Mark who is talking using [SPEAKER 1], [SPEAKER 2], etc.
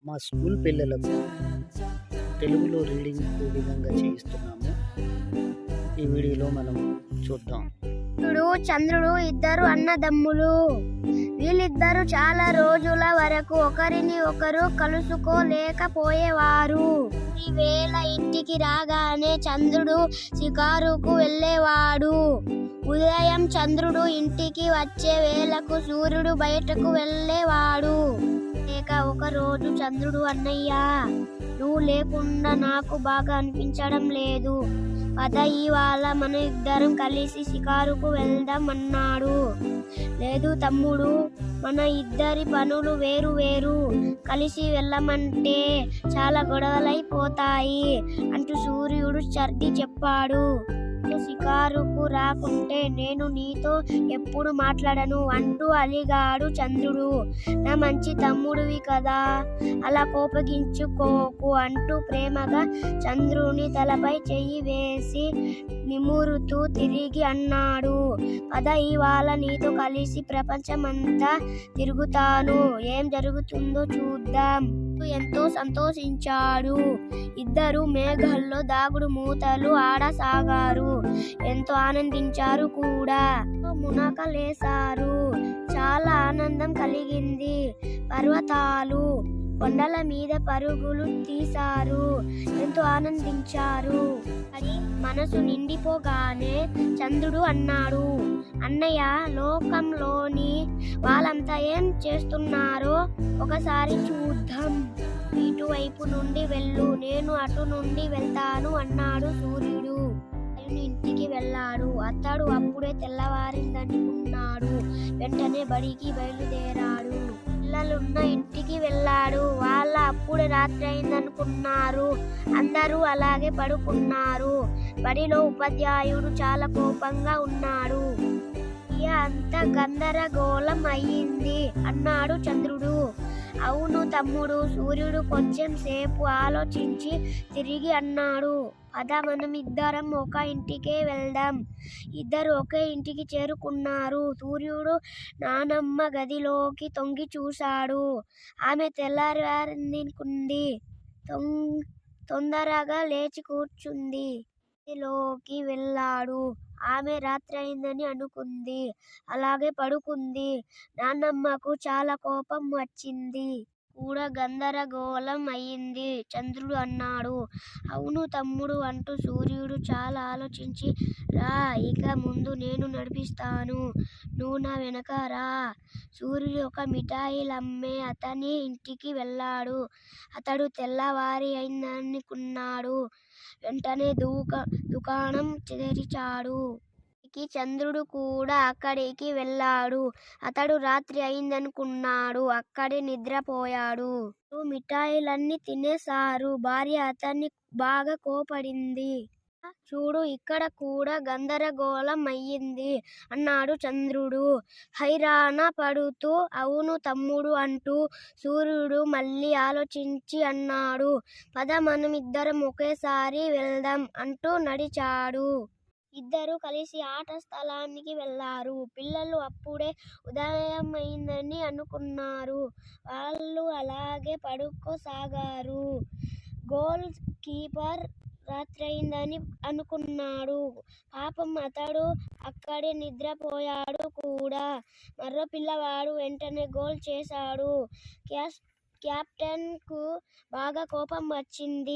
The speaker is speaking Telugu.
[SPEAKER 1] మా స్కూల్ పిల్లలకు తెలుగులో రీడింగ్ ఏ విధంగా చేయిస్తున్నామో ఈ వీడియోలో మనం చూద్దాం.
[SPEAKER 2] చంద్రుడు ఇద్దరు అన్నదమ్ములు. వీళ్ళిద్దరూ చాలా రోజుల వరకు ఒకరిని ఒకరు కలుసుకోలేకపోయేవారు. ఈవేళ ఇంటికి రాగానే చంద్రుడు షికారుకు వెళ్ళేవాడు. ఉదయం చంద్రుడు ఇంటికి వచ్చే వేళకు సూర్యుడు బయటకు వెళ్ళేవాడు. ఒక రోజు చంద్రుడు, అన్నయ్య, నువ్వు లేకుండా నాకు బాగా అనిపించడం లేదు, పద ఇవాళ మన ఇద్దరం కలిసి షికారుకు వెళ్దాం అన్నాడు. లేదు తమ్ముడు, మన ఇద్దరి పనులు వేరు వేరు, కలిసి వెళ్ళమంటే చాలా గొడవలైపోతాయి అంటూ సూర్యుడు సర్ది చెప్పాడు. షికారుకు రాకుంటే నేను నీతో ఎప్పుడు మాట్లాడను అంటూ అలిగాడు చంద్రుడు. నా మంచి తమ్ముడివి కదా, అలా కోపగించుకోకు అంటూ ప్రేమగా చంద్రుని తలపై చెయ్యి వేసి నిమురుతూ తిరిగి అన్నాడు. పద ఇవాళ నీతో కలిసి ప్రపంచమంతా తిరుగుతాను, ఏం జరుగుతుందో చూద్దాం. ఎంతో సంతోషించాడు. ఇద్దరు మేఘాల్లో దాగుడు మూతలు ఆడసాగారు. ఎంతో ఆనందించారు కూడా. మునకలేశారు. చాలా ఆనందం కలిగింది. పర్వతాలు, కొండల మీద పరుగులు తీశారు. ఎంతో ఆనందించారు. అది మనసు నిండిపోగానే చంద్రుడు అన్నాడు, అన్నయ్య, లోకంలోని వాళ్ళంతా ఏం చేస్తున్నారో ఒకసారి చూద్దాం. ఇటువైపు నుండి వెళ్ళు, నేను అటు నుండి వెళ్తాను అన్నాడు సూర్యుడు. ఇంటికి వెళ్ళాడు. అతడు అప్పుడే తెల్లవారిందనుకున్నాడు. వెంటనే బడికి బయలుదేరాడు. పిల్లలున్న ఇంటికి వెళ్ళాడు. వాళ్ళ అప్పుడే రాత్రి అయిందనుకున్నారు. అందరూ అలాగే పడుకున్నారు. బడిలో ఉపాధ్యాయుడు చాలా కోపంగా ఉన్నాడు. అంత గందరగోళం అయ్యింది అన్నాడు చంద్రుడు. అవును తమ్ముడు, సూర్యుడు కొంచెం సేపు ఆలోచించి తిరిగి అన్నాడు, పద మనం ఇద్దరం ఒక ఇంటికే వెళ్దాం. ఇద్దరు ఒకే ఇంటికి చేరుకున్నారు. సూర్యుడు నానమ్మ గదిలోకి తొంగి చూశాడు. ఆమె తెల్లారిందనుకుంది. తొందరగా లేచి కూర్చుంది. గదిలోకి వెళ్ళాడు. ఆమె రాత్రి అయిందని అనుకుంది. అలాగే పడుకుంది. నాన్నమ్మకు చాలా కోపం వచ్చింది. కూడా గందరగోళం అయ్యింది. చంద్రుడు అన్నాడు, అవును తమ్ముడు అంటూ సూర్యుడు చాలా ఆలోచించి, రా, ఇక ముందు నేను నడిపిస్తాను, నువ్వు నా వెనక రా. సూర్యుడు ఒక మిఠాయిలమ్మే అతని ఇంటికి వెళ్ళాడు. అతడు తెల్లవారి అయిందనుకున్నాడు. వెంటనే దుకాణం తెరిచాడు. చంద్రుడు కూడా అక్కడికి వెళ్ళాడు. అతడు రాత్రి అయిందనుకున్నాడు. అక్కడే నిద్రపోయాడు. మిఠాయిలన్నీ తినేశారు. భార్య అతన్ని బాగా కోపడింది. చూడు, ఇక్కడ కూడా గందరగోళం అయ్యింది అన్నాడు చంద్రుడు హైరాణ పడుతూ. అవును తమ్ముడు అంటూ సూర్యుడు మళ్ళీ ఆలోచించి అన్నాడు, పద మనం ఇద్దరం ఒకేసారి వెళ్దాం అంటూ నడిచాడు. ఇద్దరు కలిసి ఆట స్థలానికి వెళ్ళారు. పిల్లలు అప్పుడే ఉదయం అయిందని అనుకున్నారు. వాళ్ళు అలాగే పడుకోసాగారు. గోల్ కీపర్ రాత్రి అయిందని అనుకున్నాడు. పాపం, అతడు అక్కడే నిద్రపోయాడు కూడా. మరో పిల్లవాడు వెంటనే గోల్ చేశాడు. కెప్టెన్ కు బాగా కోపం వచ్చింది.